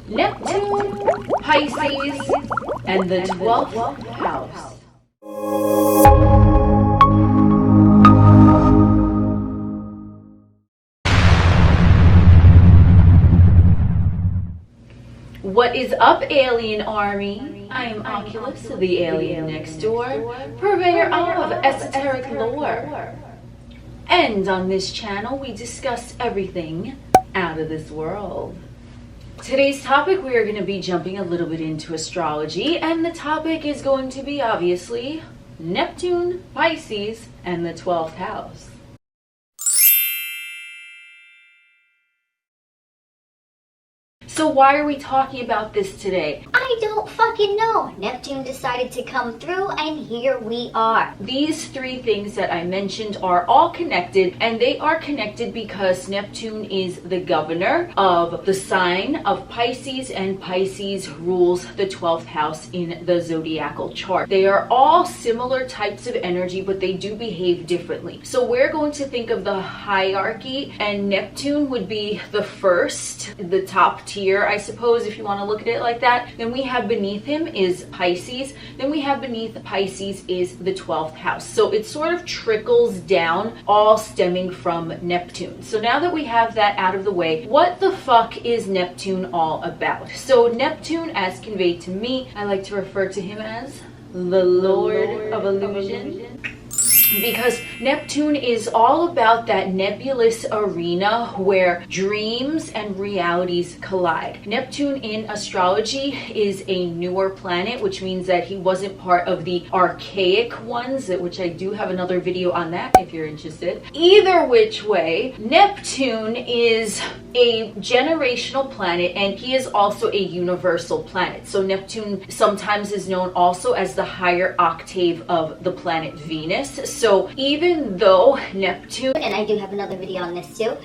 Neptune, Pisces, and the 12th house. What is up, Alien Army? I am Oculus, the alien next door, purveyor of esoteric lore. And on this channel, we discuss everything out of this world. Today's topic, we are going to be jumping a little bit into astrology, and the topic is going to be, obviously, Neptune, Pisces, and the 12th house. So why are we talking about this today? I don't fucking know. Neptune decided to come through and here we are. These three things that I mentioned are all connected, and they are connected because Neptune is the governor of the sign of Pisces, and Pisces rules the 12th house in the zodiacal chart. They are all similar types of energy, but they do behave differently. So we're going to think of the hierarchy, and Neptune would be the first, the top tier, I suppose, if you want to look at it like that. Then we have beneath him is Pisces. Then we have beneath Pisces is the 12th house. So it sort of trickles down, all stemming from Neptune. So now that we have that out of the way, what the fuck is Neptune all about? So Neptune, as conveyed to me, I like to refer to him as the Lord of Illusion. Because Neptune is all about that nebulous arena where dreams and realities collide. Neptune in astrology is a newer planet, which means that he wasn't part of the archaic ones, which I do have another video on that if you're interested. Either which way, Neptune is a generational planet, and he is also a universal planet. So Neptune sometimes is known also as the higher octave of the planet Venus. So even though Neptune, And I do have another video on this too.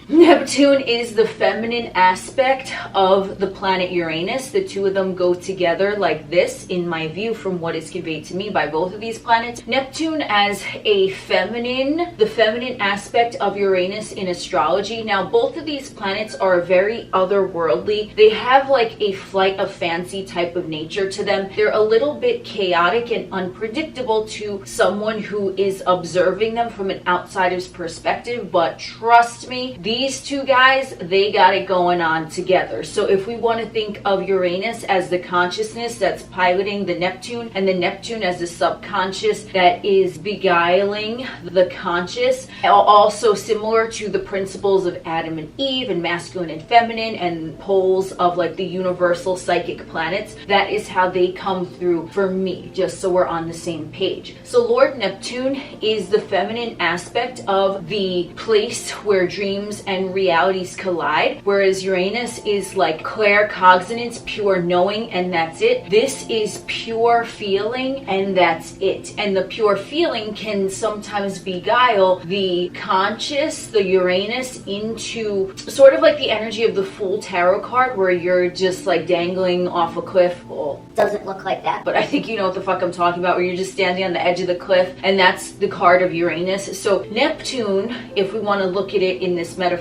Neptune is the feminine aspect of the planet Uranus. The two of them go together like this, in my view, from what is conveyed to me by both of these planets. Neptune as the feminine aspect of Uranus in astrology. Now, both of these planets are very otherworldly. They have like a flight of fancy type of nature to them. They're a little bit chaotic and unpredictable to someone who is observing them from an outsider's perspective, but trust me, these two guys, they got it going on together. So if we want to think of Uranus as the consciousness that's piloting the Neptune, and the Neptune as the subconscious that is beguiling the conscious, also similar to the principles of Adam and Eve and masculine and feminine and poles of like the universal psychic planets, that is how they come through for me, just so we're on the same page. So Lord Neptune is the feminine aspect of the place where dreams and realities collide, whereas Uranus is like claircognizance, pure knowing, and that's it. This is pure feeling, and that's it. And the pure feeling can sometimes beguile the conscious, the Uranus, into sort of like the energy of the Fool tarot card, where you're just like dangling off a cliff. Well, Doesn't look like that. but I think you know what the fuck I'm talking about, where you're just standing on the edge of the cliff, and that's the card of Uranus. So Neptune, if we want to look at it in this metaphor,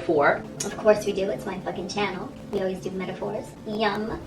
Of course we do. It's my fucking channel. We always do metaphors. Yum.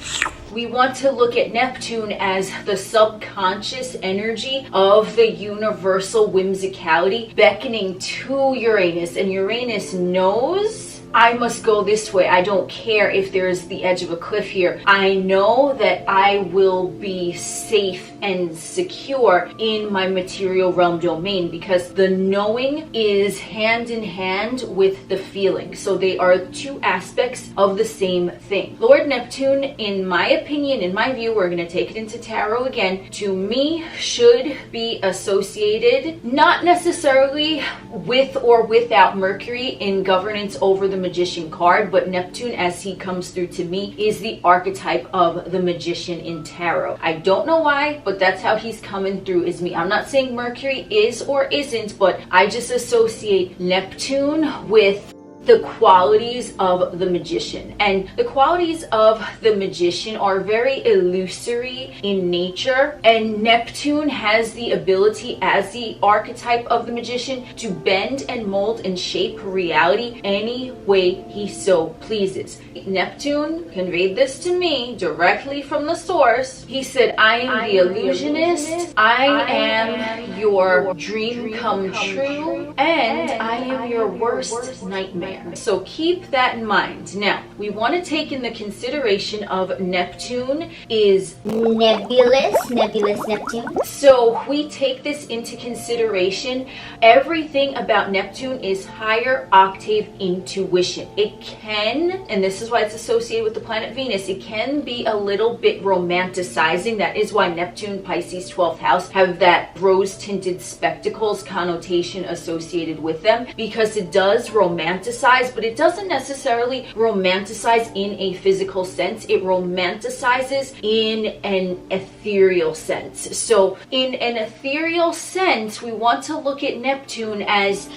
we want to look at Neptune as the subconscious energy of the universal whimsicality beckoning to Uranus, and Uranus knows, I must go this way. I don't care if there's the edge of a cliff here. I know that I will be safe and secure in my material realm domain, because the knowing is hand in hand with the feeling. So they are two aspects of the same thing. Lord Neptune, in my opinion, in my view, we're going to take it into tarot again, to me should be associated not necessarily with or without Mercury in governance over the Magician card, but Neptune, as he comes through to me, is the archetype of the Magician in tarot. I don't know why, but that's how he's coming through, is me. I'm not saying Mercury is or isn't, but I just associate Neptune with the qualities of the magician. And the qualities of the magician are very illusory in nature, and Neptune has the ability as the archetype of the magician to bend and mold and shape reality any way he so pleases. Neptune conveyed this to me directly from the source. He said, I am the illusionist, I am your dream come true, and I am your worst nightmare. So keep that in mind. Now, we want to take in the consideration of Neptune is nebulous Neptune. So we take this into consideration. Everything about Neptune is higher octave intuition. It can, and this is why it's associated with the planet Venus, it can be a little bit romanticizing. That is why Neptune, Pisces, 12th house have that rose-tinted spectacles connotation associated with them, because it does romanticize, but it doesn't necessarily romanticize in a physical sense. It romanticizes in an ethereal sense. So in an ethereal sense, we want to look at Neptune as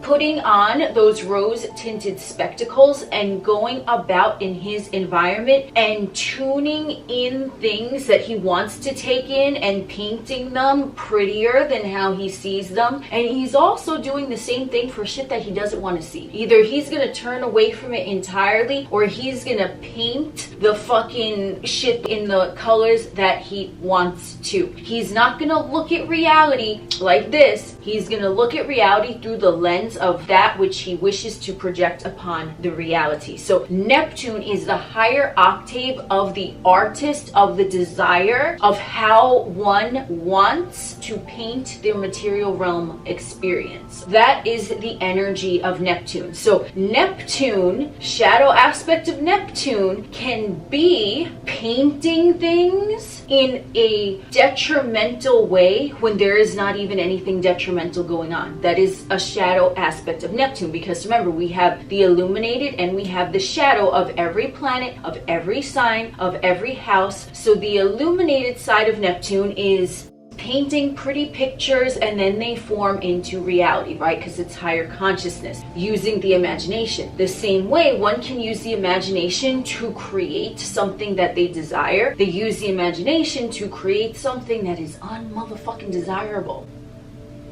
putting on those rose-tinted spectacles and going about in his environment and tuning in things that he wants to take in and painting them prettier than how he sees them. And he's also doing the same thing for shit that he doesn't want to see. Either he's gonna turn away from it entirely, or he's gonna paint the fucking shit in the colors that he wants to. He's not gonna look at reality like this. He's gonna look at reality through the lens of that which he wishes to project upon the reality. So Neptune is the higher octave of the artist, of the desire, of how one wants to paint their material realm experience. That is the energy of Neptune. So Neptune, shadow aspect of Neptune, can be painting things in a detrimental way when there is not even anything detrimental going on. That is a shadow aspect of Neptune, because remember, we have the illuminated and we have the shadow of every planet, of every sign, of every house. So the illuminated side of Neptune is painting pretty pictures and then they form into reality, right? Because it's higher consciousness, using the imagination. The same way one can use the imagination to create something that they desire. They use the imagination to create something that is unmotherfucking desirable.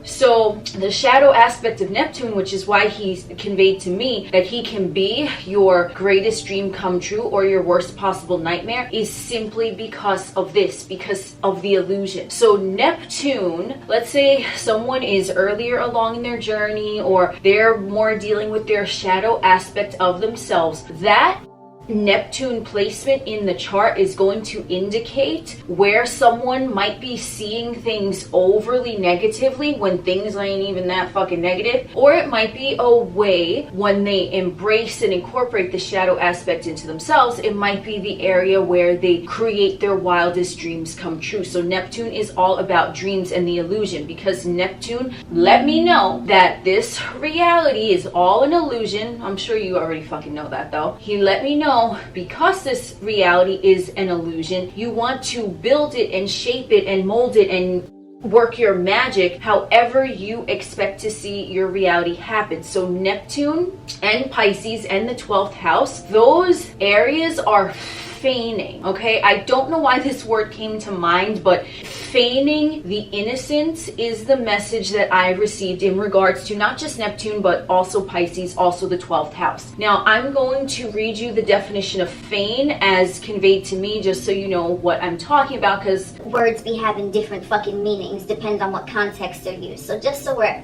So the shadow aspect of Neptune, which is why he's conveyed to me that he can be your greatest dream come true or your worst possible nightmare, is simply because of this, because of the illusion. So Neptune, let's say someone is earlier along in their journey, or they're more dealing with their shadow aspect of themselves, that Neptune placement in the chart is going to indicate where someone might be seeing things overly negatively when things ain't even that fucking negative, or it might be a way when they embrace and incorporate the shadow aspect into themselves, it might be the area where they create their wildest dreams come true. So Neptune is all about dreams and the illusion, because Neptune let me know that this reality is all an illusion. I'm sure you already fucking know that though. He let me know, because this reality is an illusion, you want to build it and shape it and mold it and work your magic however you expect to see your reality happen. So Neptune and Pisces and the 12th house, those areas are feigning, okay? I don't know why this word came to mind, but feigning the innocence is the message that I received in regards to not just Neptune, but also Pisces, also the 12th house. Now, I'm going to read you the definition of feign as conveyed to me, just so you know what I'm talking about, because words be having different fucking meanings, depends on what context they're used. So just so we're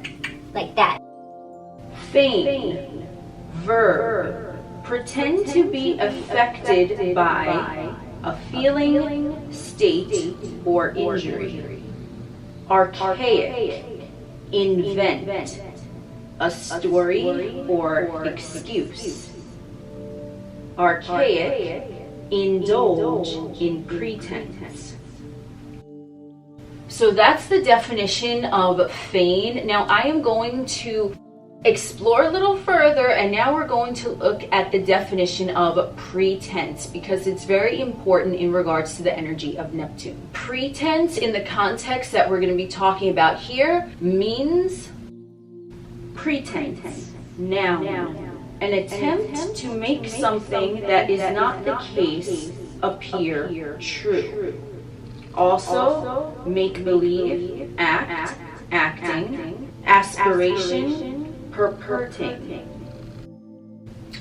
like that. Feign, verb. Pretend to be affected by a feeling, state, or injury. Archaic, invent, a story or excuse. Archaic, indulge in pretense. So that's the definition of feign. Now I am going to explore a little further, and now we're going to look at the definition of pretense, because it's very important in regards to the energy of Neptune. Pretense, in the context that we're going to be talking about here, means pretense, noun, an attempt to make something that is not the case appear true. Also, make believe, act, acting, aspiration, purporting.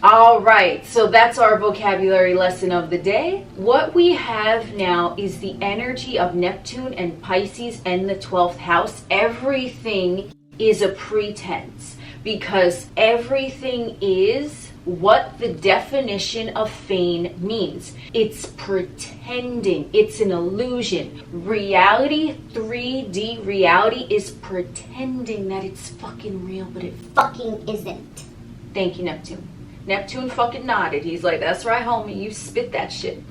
All right, so that's our vocabulary lesson of the day. What we have now is the energy of Neptune and Pisces and the 12th house. Everything is a pretense because everything is what the definition of feign means. It's pretending. It's an illusion. Reality, 3D reality, is pretending that it's fucking real, but it fucking isn't. Thank you, Neptune. Neptune fucking nodded. He's like, that's right, homie. You spit that shit.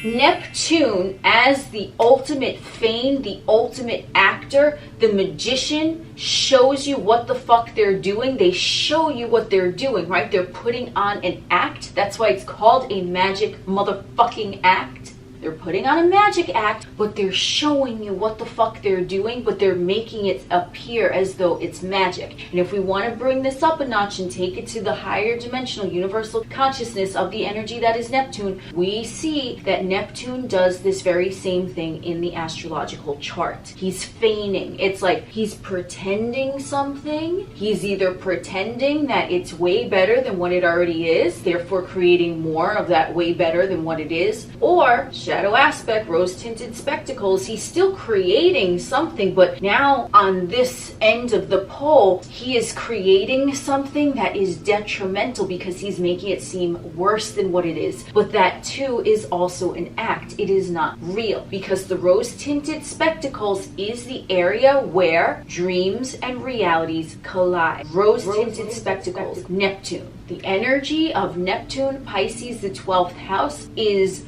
Neptune as the ultimate feign, the ultimate actor, the magician, shows you what the fuck they're doing. They show you what they're doing, right? They're putting on an act. That's why it's called a magic motherfucking act. They're putting on a magic act, but they're showing you what the fuck they're doing, but they're making it appear as though it's magic. And if we want to bring this up a notch and take it to the higher dimensional universal consciousness of the energy that is Neptune, we see that Neptune does this very same thing in the astrological chart. He's feigning. It's like he's pretending something. He's either pretending that it's way better than what it already is, therefore creating more of that way better than what it is, or shadow aspect, rose-tinted spectacles, he's still creating something, but now on this end of the pole, he is creating something that is detrimental because he's making it seem worse than what it is. But that too is also an act. It is not real because the rose-tinted spectacles is the area where dreams and realities collide. Rose-tinted spectacles, Neptune. The energy of Neptune, Pisces, the 12th house, is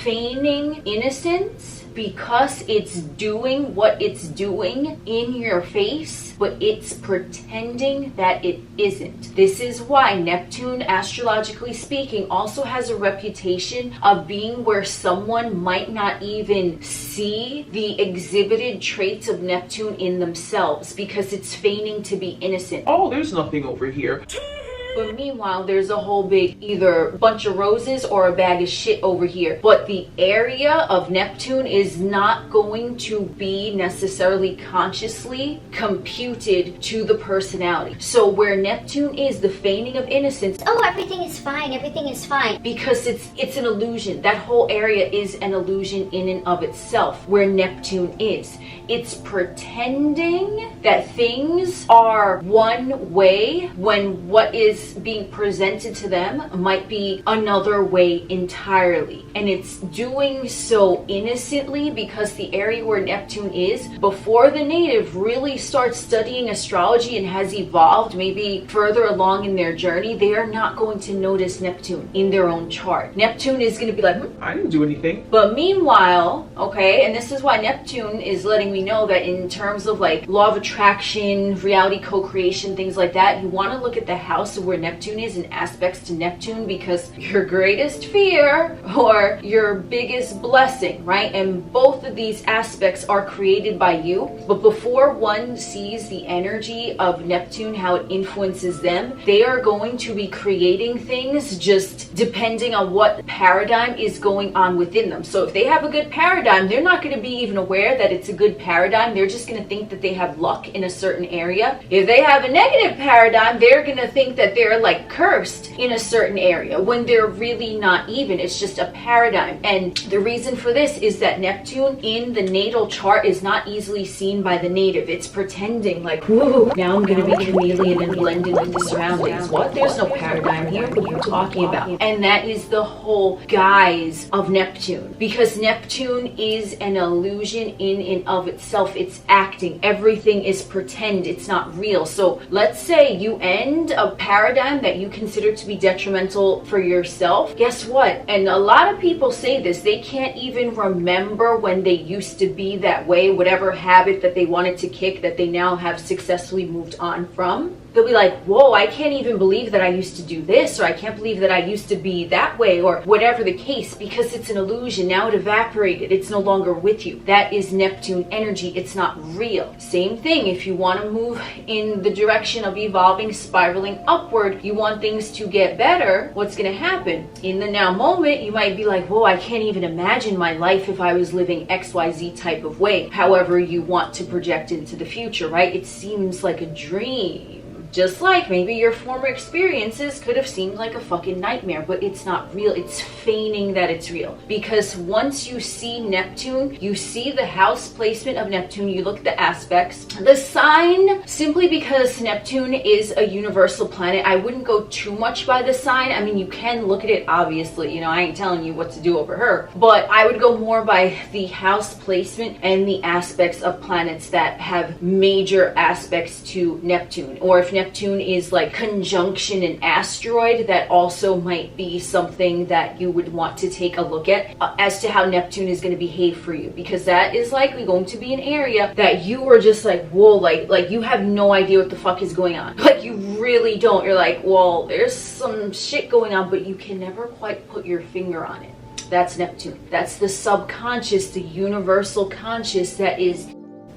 feigning innocence because it's doing what it's doing in your face, but it's pretending that it isn't. This is why Neptune, astrologically speaking, also has a reputation of being where someone might not even see the exhibited traits of Neptune in themselves because it's feigning to be innocent. Oh, there's nothing over here. But meanwhile, there's a whole big either bunch of roses or a bag of shit over here. But the area of Neptune is not going to be necessarily consciously computed to the personality. So where Neptune is, the feigning of innocence, oh, everything is fine, everything is fine. because it's an illusion. That whole area is an illusion in and of itself, where Neptune is. It's pretending that things are one way when what is being presented to them might be another way entirely. And it's doing so innocently because the area where Neptune is, before the native really starts studying astrology and has evolved maybe further along in their journey, they are not going to notice Neptune in their own chart. Neptune is going to be like, I didn't do anything. But meanwhile, okay, and this is why Neptune is letting me know that in terms of like law of attraction, reality co-creation, things like that, you want to look at the house of where Neptune is and aspects to Neptune, because your greatest fear or your biggest blessing, right? And both of these aspects are created by you. But before one sees the energy of Neptune, how it influences them, they are going to be creating things just depending on what paradigm is going on within them. So if they have a good paradigm, they're not going to be even aware that it's a good paradigm. They're just going to think that they have luck in a certain area. If they have a negative paradigm, they're going to think that they're like cursed in a certain area when they're really not even. It's just a paradigm. And the reason for this is that Neptune in the natal chart is not easily seen by the native. It's pretending like, whoa, now I'm going to be chameleon and blend in with the surroundings. What? There's no paradigm here. What are you talking about? And that is the whole guise of Neptune, because Neptune is an illusion in and of itself. It's acting. Everything is pretend. It's not real. So let's say you end a paradigm that you consider to be detrimental for yourself. Guess what? And a lot of people say this, they can't even remember when they used to be that way, whatever habit that they wanted to kick that they now have successfully moved on from. they'll be like, whoa, I can't even believe that I used to do this, or I can't believe that I used to be that way, or whatever the case, because it's an illusion. Now it evaporated. It's no longer with you. That is Neptune energy. It's not real. Same thing. If you want to move in the direction of evolving, spiraling upward, you want things to get better, what's going to happen? In the now moment, you might be like, whoa, I can't even imagine my life if I was living XYZ type of way. However, you want to project into the future, right? It seems like a dream. Just like maybe your former experiences could have seemed like a fucking nightmare, but it's not real. It's feigning that it's real. Because once you see Neptune, you see the house placement of Neptune, you look at the aspects. The sign, simply because Neptune is a universal planet, I wouldn't go too much by the sign. I mean, you can look at it, obviously. You know, I ain't telling you what to do over her. But I would go more by the house placement and the aspects of planets that have major aspects to Neptune. Or if Neptune is like conjunction an asteroid, that also might be something that you would want to take a look at as to how Neptune is going to behave for you, because that is likely going to be an area that you are just like, whoa, like you have no idea what the fuck is going on. Like you really don't. You're like, well, there's some shit going on, but you can never quite put your finger on it. That's Neptune. That's the subconscious, the universal conscious that is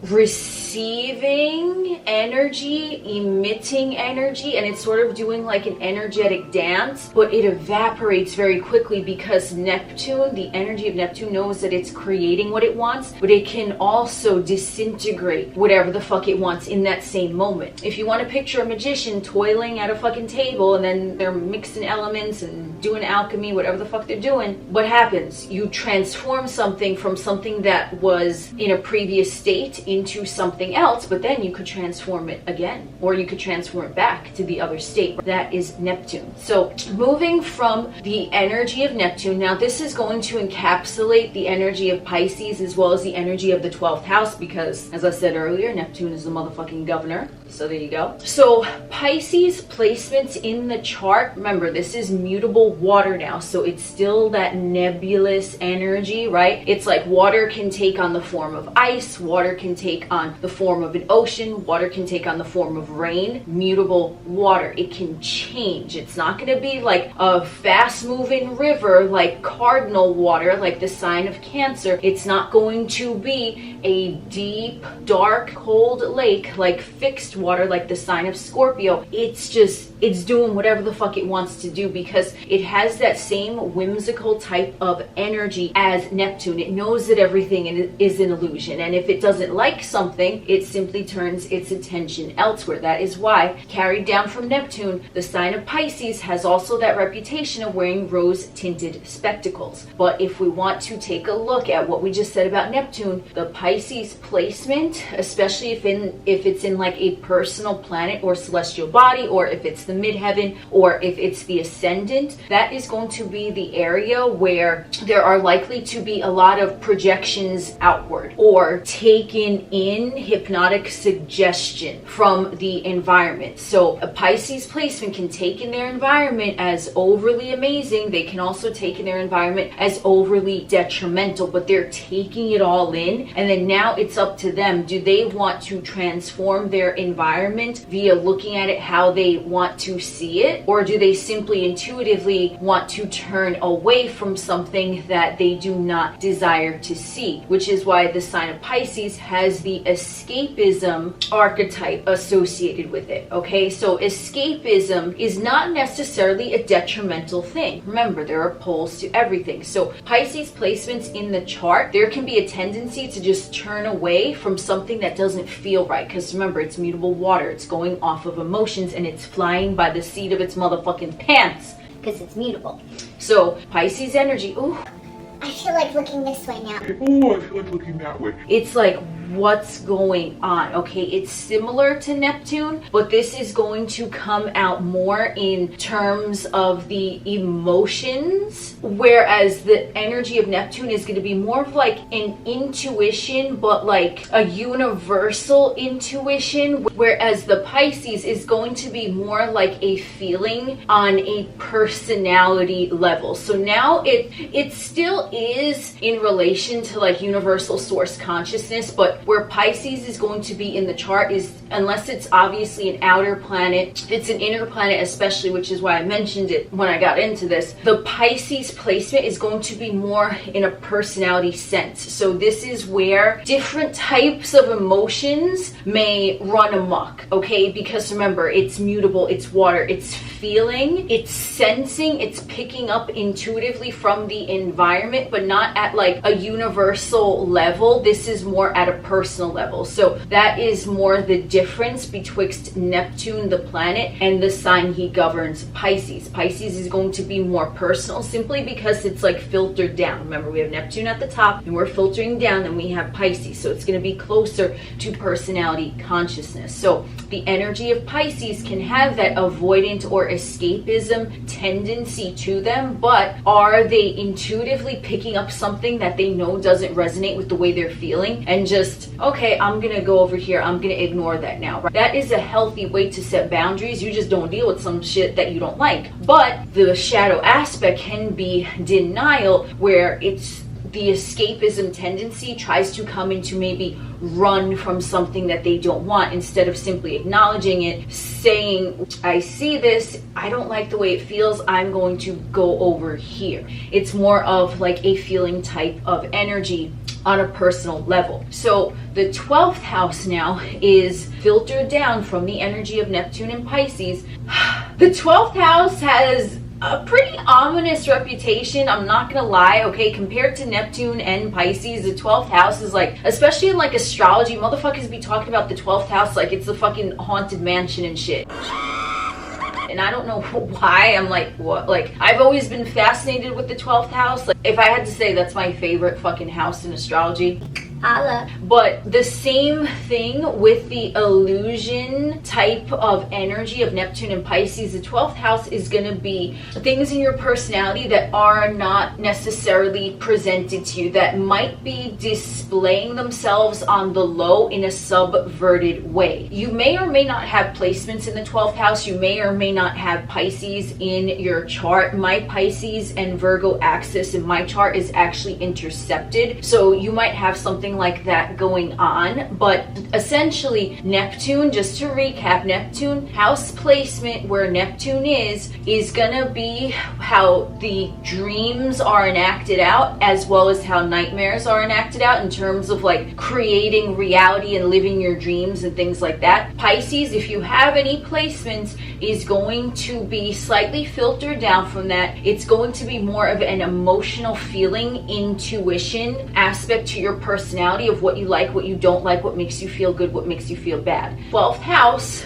receiving energy, emitting energy, and it's sort of doing like an energetic dance, but it evaporates very quickly because Neptune, the energy of Neptune, knows that it's creating what it wants, but it can also disintegrate whatever the fuck it wants in that same moment. If you want to picture a magician toiling at a fucking table and then they're mixing elements and doing alchemy, whatever the fuck they're doing, what happens? You transform something from something that was in a previous state into something else, but then you could transform it again, or you could transform it back to the other state. That is Neptune. So moving from the energy of Neptune, now this is going to encapsulate the energy of Pisces as well as the energy of the 12th house, because as I said earlier, Neptune is the motherfucking governor. So there you go. So Pisces placements in the chart, remember this is mutable water now, so it's still that nebulous energy, right? It's like water can take on the form of ice, water can take on the form of an ocean, water can take on the form of rain. Mutable water, it can change. It's not going to be like a fast moving river like cardinal water, like the sign of Cancer. It's not going to be a deep, dark, cold lake like fixed water like the sign of Scorpio. It's doing whatever the fuck it wants to do because it has that same whimsical type of energy as Neptune. It knows that everything is an illusion, and if it doesn't like something, it simply turns its attention elsewhere. That is why, carried down from Neptune, the sign of Pisces has also that reputation of wearing rose-tinted spectacles. But if we want to take a look at what we just said about Neptune, the Pisces placement, especially if it's in like a personal planet or celestial body, or if it's the midheaven, or if it's the ascendant, that is going to be the area where there are likely to be a lot of projections outward, or taken in hypnotic suggestion from the environment. So a Pisces placement can take in their environment as overly amazing. They can also take in their environment as overly detrimental, but they're taking it all in, and then now it's up to them. Do they want to transform their environment via looking at it how they want to see it, or do they simply intuitively want to turn away from something that they do not desire to see? Which is why the sign of Pisces has the escapism archetype associated with it. Okay, so escapism is not necessarily a detrimental thing. Remember, there are poles to everything. So Pisces placements in the chart, there can be a tendency to just turn away from something that doesn't feel right, because remember, it's mutable water. It's going off of emotions and it's flying by the seat of its motherfucking pants. Because it's mutable. So Pisces energy, ooh. I feel like looking this way now. Oh, I feel like looking that way. It's like, what's going on? Okay, it's similar to Neptune, but this is going to come out more in terms of the emotions, whereas the energy of Neptune is going to be more of like an intuition, but like a universal intuition, whereas the Pisces is going to be more like a feeling on a personality level. So now it still is in relation to like universal source consciousness, but But where Pisces is going to be in the chart is, unless it's obviously an outer planet, if it's an inner planet especially, which is why I mentioned it when I got into this, the Pisces placement is going to be more in a personality sense. So this is where different types of emotions may run amok, okay? Because remember, it's mutable, it's water, it's feeling, it's sensing, it's picking up intuitively from the environment, but not at like a universal level. This is more at a personal level. So that is more the difference betwixt Neptune, the planet, and the sign he governs, Pisces. Pisces is going to be more personal simply because it's like filtered down. Remember, we have Neptune at the top and we're filtering down, and we have Pisces. So it's going to be closer to personality consciousness. So the energy of Pisces can have that avoidant or escapism tendency to them, but are they intuitively picking up something that they know doesn't resonate with the way they're feeling and just, okay, I'm gonna go over here, I'm gonna ignore that now, right? That is a healthy way to set boundaries. You just don't deal with some shit that you don't like. But the shadow aspect can be denial, where it's the escapism tendency tries to come into maybe run from something that they don't want, instead of simply acknowledging it, saying, I see this, I don't like the way it feels, I'm going to go over here. It's more of like a feeling type of energy on a personal level. So the 12th house now is filtered down from the energy of Neptune and Pisces. The 12th house has a pretty ominous reputation, I'm not gonna lie, okay? Compared to Neptune and Pisces, the 12th house is like, especially in like astrology, motherfuckers be talking about the 12th house like it's the fucking haunted mansion and shit. And I don't know why. I'm like, what? Like, I've always been fascinated with the 12th house. Like, if I had to say that's my favorite fucking house in astrology, Holla. But the same thing with the illusion type of energy of Neptune and Pisces. The 12th house is going to be things in your personality that are not necessarily presented to you, that might be displaying themselves on the low in a subverted way. You may or may not have placements in the 12th house. You may or may not have Pisces in your chart. My Pisces and Virgo axis in my chart is actually intercepted. So you might have something like that going on. But essentially, Neptune, just to recap, Neptune house placement where Neptune is gonna be how the dreams are enacted out, as well as how nightmares are enacted out, in terms of like creating reality and living your dreams and things like that. Pisces, if you have any placements, is going to be slightly filtered down from that. It's going to be more of an emotional feeling, intuition aspect to your personality, of what you like, what you don't like, what makes you feel good, what makes you feel bad. 12th house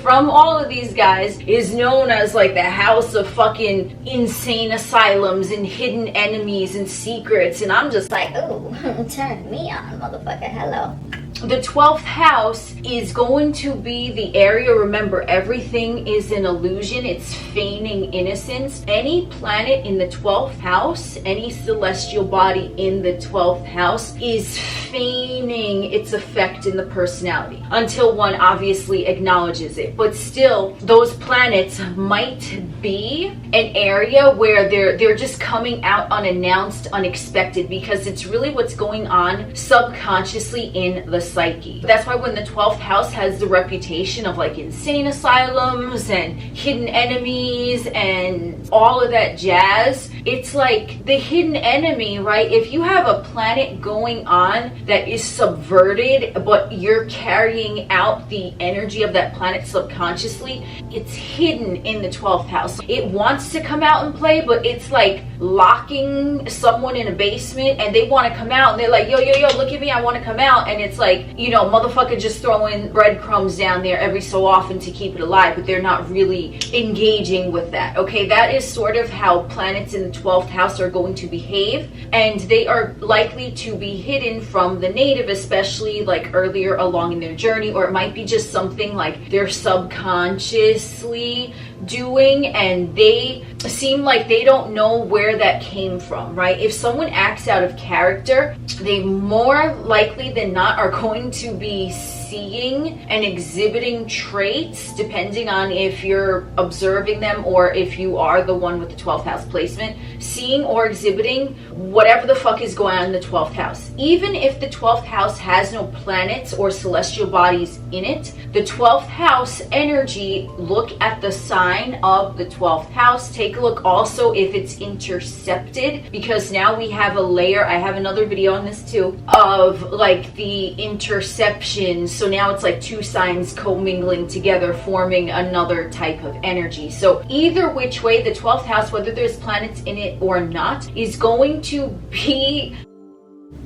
from all of these guys is known as like the house of fucking insane asylums and hidden enemies and secrets, and I'm just like, Oh, turn me on, motherfucker. Hello. the 12th house is going to be the area, remember, everything is an illusion, it's feigning innocence. Any planet in the 12th house, any celestial body in the 12th house is feigning its effect in the personality until one obviously acknowledges it. But still, those planets might be an area where they're just coming out unannounced, unexpected, because it's really what's going on subconsciously in the psyche. That's why when the 12th house has the reputation of like insane asylums and hidden enemies and all of that jazz, it's like the hidden enemy, right? If you have a planet going on that is subverted, but you're carrying out the energy of that planet subconsciously, it's hidden in the 12th house. It wants to come out and play, but it's like locking someone in a basement and they want to come out and they're like, yo, look at me, I want to come out. And it's like, you know, motherfucker just throwing breadcrumbs down there every so often to keep it alive, but they're not really engaging with that. Okay, that is sort of how planets in the 12th house are going to behave, and they are likely to be hidden from the native, especially like earlier along in their journey, or it might be just something like they're subconsciously doing and they seem like they don't know where that came from, right? If someone acts out of character, they more likely than not are going to be seeing and exhibiting traits, depending on if you're observing them or if you are the one with the 12th house placement, seeing or exhibiting whatever the fuck is going on in the 12th house. Even if the 12th house has no planets or celestial bodies in it, the 12th house energy, look at the sign of the 12th house. Take a look also if it's intercepted, because now we have a layer, I have another video on this too, of like the interception. So now it's like two signs commingling together, forming another type of energy. So either which way, the 12th house, whether there's planets in it or not, is going to be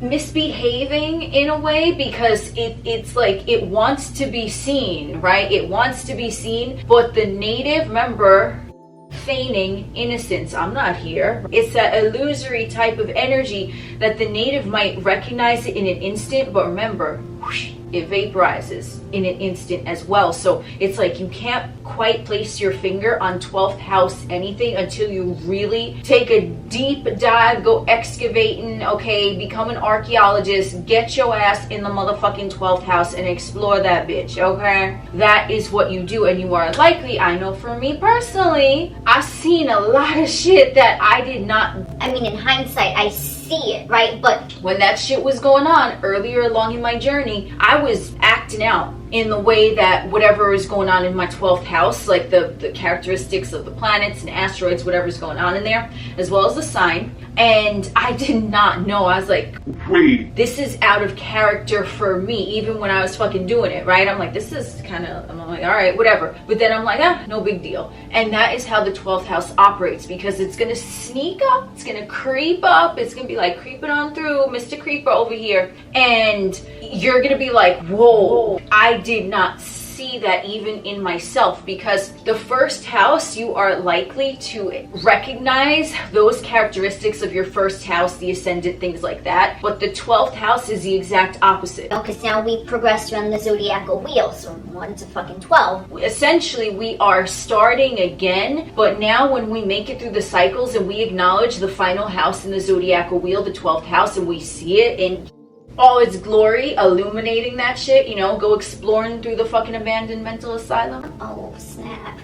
misbehaving in a way, because it's like it wants to be seen, right? It wants to be seen, but the native, remember, feigning innocence, I'm not here. It's that illusory type of energy that the native might recognize it in an instant, but remember, whoosh, it vaporizes in an instant as well. So it's like you can't quite place your finger on 12th house anything until you really take a deep dive, go excavating, okay, become an archaeologist, get your ass in the motherfucking 12th house and explore that bitch, okay? That is what you do, and you are likely, I know for me personally, I've seen a lot of shit that I did not, I mean, in hindsight, I see it, right? But when that shit was going on earlier along in my journey, I was acting out in the way that whatever is going on in my 12th house, like the characteristics of the planets and asteroids, whatever's going on in there, as well as the sign. And I did not know. I was like, Wait. this is out of character for me, even when I was fucking doing it, right? I'm like, this is kind of, I'm like, all right, whatever. But then I'm like, no big deal. And that is how the 12th house operates, because it's going to sneak up, it's going to creep up, it's going to be like creeping on through, Mr. Creeper over here. And you're going to be like, whoa, I did not see that even in myself, because the first house, you are likely to recognize those characteristics of your first house, the ascendant, things like that. But the 12th house is the exact opposite. because now we progressed around the zodiacal wheel, so 1 to fucking 12. Essentially, we are starting again, but now when we make it through the cycles and we acknowledge the final house in the zodiacal wheel, the 12th house, and we see it in all its glory, illuminating that shit, you know, go exploring through the fucking abandoned mental asylum. Oh, snap.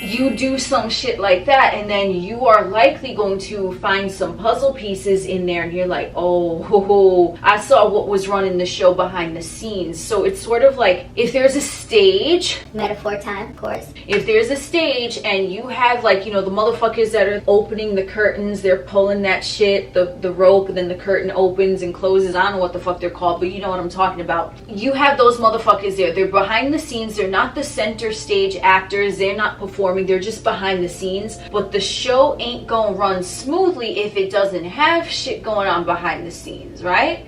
You do some shit like that, and then you are likely going to find some puzzle pieces in there, and you're like, oh, I saw what was running the show behind the scenes. So it's sort of like, if there's a stage, Metaphor time, of course. if there's a stage and you have, like, you know, the motherfuckers that are opening the curtains, they're pulling that shit, the rope, and then the curtain opens and closes. I don't know what the fuck they're called, but you know what I'm talking about. You have those motherfuckers there. They're behind the scenes. They're not the center stage actors. They're not performing. They're just behind the scenes. But the show ain't gonna run smoothly if it doesn't have shit going on behind the scenes, right?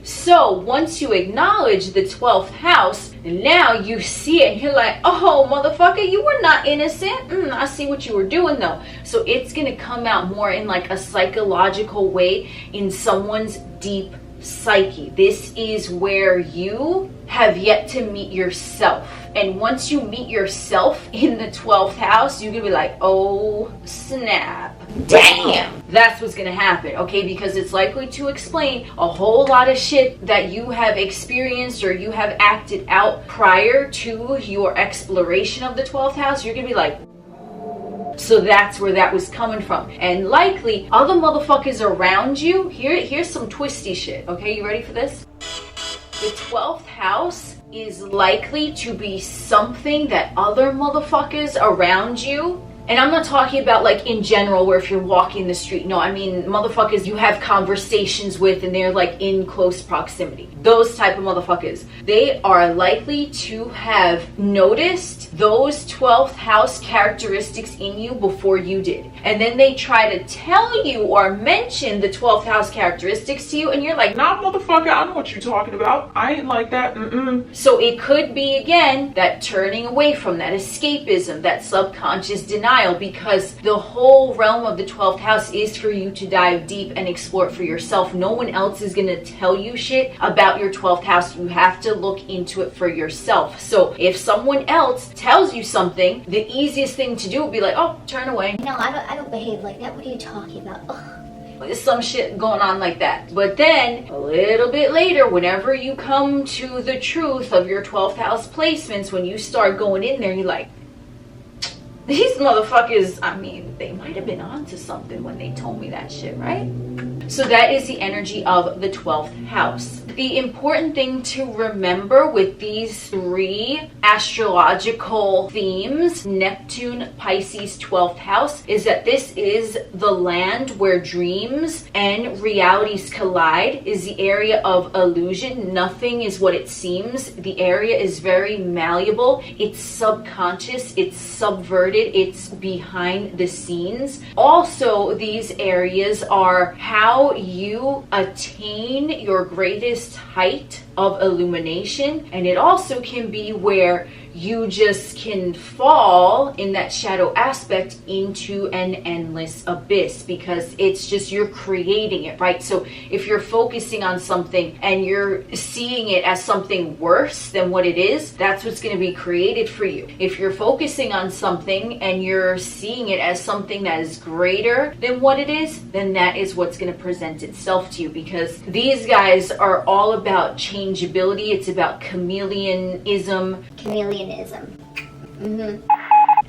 So once you acknowledge the 12th house, now you see it and you're like, oh, motherfucker, you were not innocent. I see what you were doing though. So it's gonna come out more in like a psychological way in someone's deep psyche. This is where you have yet to meet yourself. And once you meet yourself in the 12th house, you're gonna be like, oh snap, damn, that's what's gonna happen, okay? Because it's likely to explain a whole lot of shit that you have experienced or you have acted out prior to your exploration of the 12th house. You're gonna be like, so that's where that was coming from. And likely other motherfuckers around you, here's some twisty shit, okay? You ready for this? The 12th house is likely to be something that other motherfuckers around you, and I'm not talking about like in general where if you're walking the street, no, I mean motherfuckers you have conversations with and they're like in close proximity. Those type of motherfuckers, they are likely to have noticed those 12th house characteristics in you before you did. And then they try to tell you or mention the 12th house characteristics to you, and you're like, Nah, motherfucker, I know what you're talking about. I ain't like that. So it could be, again, that turning away from that escapism, that subconscious denial, because the whole realm of the 12th house is for you to dive deep and explore it for yourself. No one else is going to tell you shit about your 12th house. You have to look into it for yourself. So if someone else tells you something, the easiest thing to do would be like, oh, turn away. No, I don't behave like that. What are you talking about? Ugh. some shit going on like that. But then a little bit later, whenever you come to the truth of your 12th house placements, when you start going in there, you're like, these motherfuckers, I mean, they might have been onto something when they told me that shit, right? So that is the energy of the 12th house. The important thing to remember with these 3 astrological themes, Neptune, Pisces, 12th house, is that this is the land where dreams and realities collide, is the area of illusion. Nothing is what it seems. The area is very malleable. It's subconscious. It's subverted. It's behind the scenes. Also, these areas are how you attain your greatest height of illumination, and it also can be where you just can fall in that shadow aspect into an endless abyss, because it's just, you're creating it, right? So if you're focusing on something and you're seeing it as something worse than what it is, that's what's going to be created for you. If you're focusing on something and you're seeing it as something that is greater than what it is, then that is what's going to present itself to you, because these guys are all about changeability. It's about chameleonism.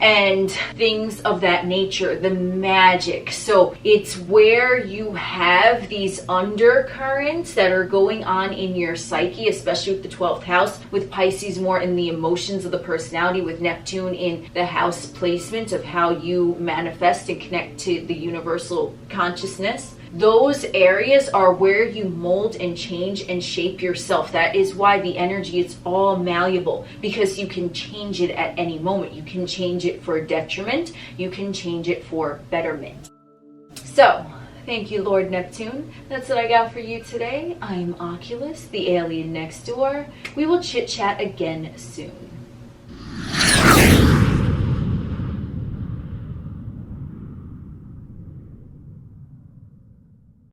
And things of that nature, the magic. So it's where you have these undercurrents that are going on in your psyche, especially with the 12th house, with Pisces more in the emotions of the personality, with Neptune in the house placement of how you manifest and connect to the universal consciousness. Those areas are where you mold and change and shape yourself. That is why the energy is all malleable, because you can change it at any moment. You can change it for detriment. You can change it for betterment. So, thank you, Lord Neptune. That's what I got for you today. I'm Oculus, the alien next door. We will chit chat again soon.